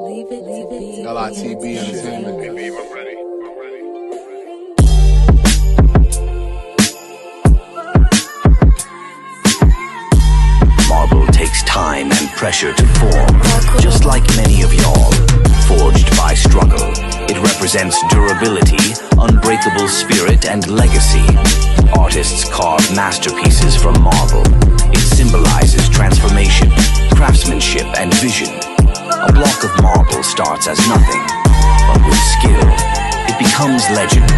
L.i.t.b.ent. Marble takes time and pressure to form, just like many of y'all. Forged by struggle, it represents durability, unbreakable spirit, and legacy. Artists carve masterpieces from marble. It symbolizes transformation, craftsmanship, and vision. A block of marble starts as nothing, but with skill, it becomes legend.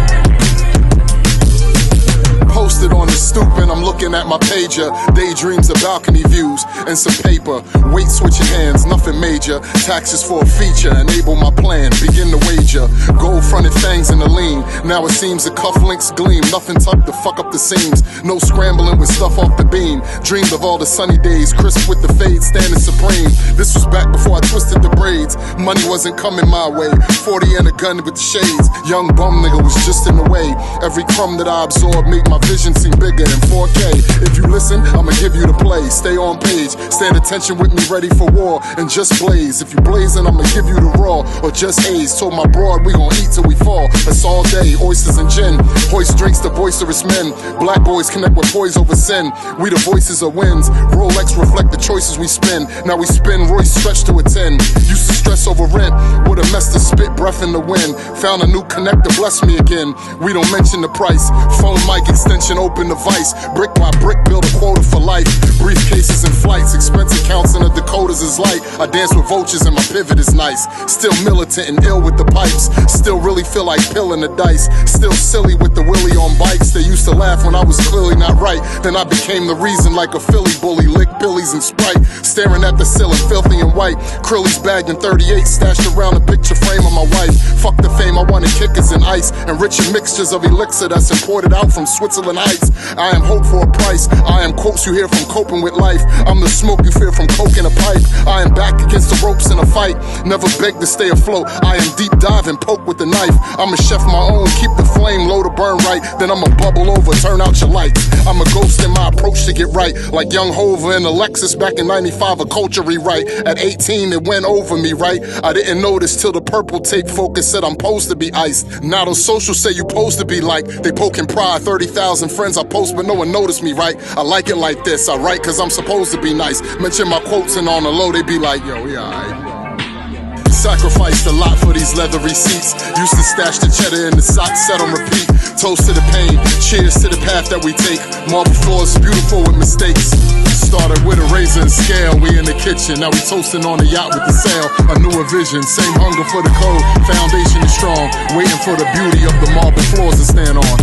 Posted on the stoop and I'm looking at my pager. Daydreams of balcony views and some paper. Weight switching hands, nothing major. Taxes for a feature, enable my plan, begin to wager. Gold fronted fangs in the lean. Now it seems the cufflinks gleam. Nothing tucked to fuck up the seams. No scrambling with stuff off the beam. Dreamed of all the sunny days, crisp with the fade, standing supreme. This was back before I twisted the braids. Money wasn't coming my way. 40 and a gun with the shades. Young bum nigga was just in the way. Every crumb that I absorb make my vision seem bigger than 4K. If you listen, I'ma give you the play. Stay on page, stand attention with me, ready for war, and just blaze. If you blazing, I'ma give you the raw, or just haze. Told my broad we gon' eat till we fall. That's all day, oysters and gin. Hoist drinks to boisterous men. Black boys connect with poise over sin. We the voices of winds. Rolex reflect the choices we spin. Now we spin Royce stretch to a 10. Used to stress over rent, would have messed the spit breath in the wind. Found a new connector, bless me again. We don't mention the price. Phone mic extension, open device. Brick by brick, build a quota for life. Briefcases and flights, expense accounts and the Dakotas is light. I dance with vultures and my pivot is nice. Still militant and ill with the pipes. Still really feel like pilling the dice. Still silly with the willy on bikes. They used to laugh when I was clearly not right. Then I became the reason like a Philly bully. Lick Billies and Sprite. Staring at the ceiling, filthy and white. Curly's bagged in 38, stashed around the picture frame of my wife. Fuck the fame, I wanted kickers and ice. And richer mixtures of elixir that's imported out from Switzerland Heights. I am hope for a price. I am quotes you hear from coping with life. I'm the smoke you fear from coke in a pipe. I am back against the ropes in a fight. Never beg to stay afloat. I am deep diving, poke with the knife. I'm a chef my own, keep the flame low to burn right. Then I'ma bubble over, turn out your lights. I'm a ghost in my approach to get right. Like young Hova in a Lexus back in 95, a culture rewrite. At 18 it went over me, right? I didn't notice till the purple tape focus said I'm supposed to be iced. Now those socials say you supposed to be like. They poking pride, 30,000 friends I post but no one noticed me, right? I like it like this, I write cause I'm supposed to be nice. Mention my quotes and on the low they be like, yo, yeah, alright. Sacrificed a lot for these leathery seats. Used to stash the cheddar in the socks, set on repeat. Toast to the pain, cheers to the path that we take. Marble floors beautiful with mistakes. Started with a razor and scale, we in the kitchen. Now we toasting on the yacht with the sail. A newer vision, same hunger for the code. Foundation is strong, waiting for the beauty of the marble floors to stand on.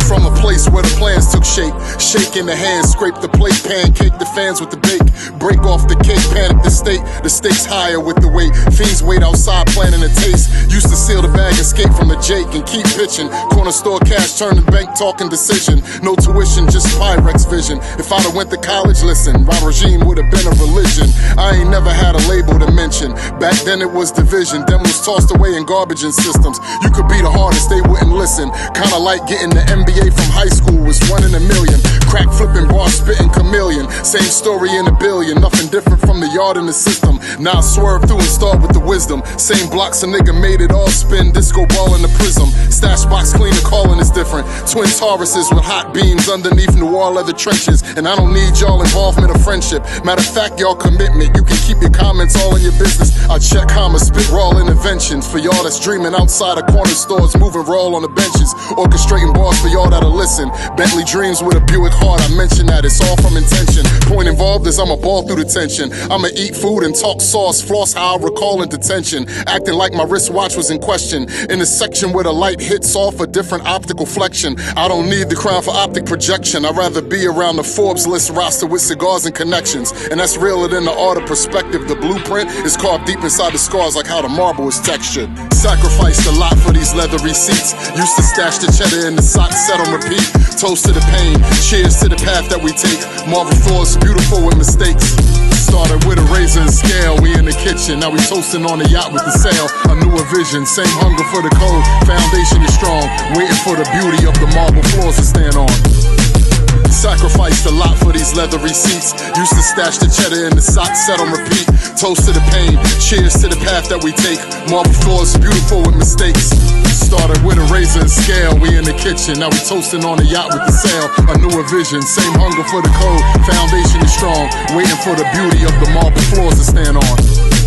From a place where the plans took shape. Shake in the hand, scrape the plate, pancake the fans with the bake. Break off the cake, panic the state. The stakes higher with the weight. Fiends wait outside planning a taste. Used to seal the bag, escape from the Jake and keep pitching. Corner store cash, turn the bank, talking decision. No tuition, just Pyrex vision. If I'd have went to college, listen, my regime would have been a religion. I ain't never had a label to mention. Back then it was division. Demos tossed away in garbage and systems. You could be the hardest, they wouldn't listen. Kinda like getting the NBA from high school was 1 in a million. Crack flipping, bar spitting chameleon. Same story in a billion. Nothing different from the yard in the system. Now I swerve through and start with the wisdom. Same blocks a nigga made it all spin. Disco ball in the prism. Stash box clean and calling is different. Twin Tauruses with hot beams underneath New Orleans leather trenches. And I don't need y'all involvement or friendship. Matter of fact, y'all commitment. You can keep your comments all in your business. I check commas, spit raw interventions. For y'all that's dreaming outside of corner stores, moving raw on the benches. Orchestrating bars for y'all that'll listen. Bentley dreams with a Buick heart, I mention that it's all from intention. Point involved is I'ma ball through the tension. I'ma eat food and talk sauce, floss how I recall in detention. Acting like my wristwatch was in question. In the section where the light hits off a different optical flexion. I don't need the crown for optic projection. I'd rather be around the Forbes list roster with cigars and connections. And that's realer than the art of perspective. The blueprint is carved deep inside the scars like how the marble is textured. Sacrificed a lot for these leathery seats. Used to stash the cheddar in the socks, set on repeat. Toast to the pain, cheers to the path that we take. Marble floors beautiful with mistakes. Started with a razor and scale, we in the kitchen. Now we toasting on the yacht with the sail. A newer vision, same hunger for the code. Foundation is strong, waiting for the beauty of the marble floors to stand on. sacrificed a lot for these leathery seats. Used to stash the cheddar in the sock set on repeat. Toast to the pain, cheers to the path that we take. Marble floors beautiful with mistakes. Started with a razor and scale, we in the kitchen. Now we toasting on a yacht with the sail. A newer vision, same hunger for the code. Foundation is strong, waiting for the beauty of the marble floors to stand on.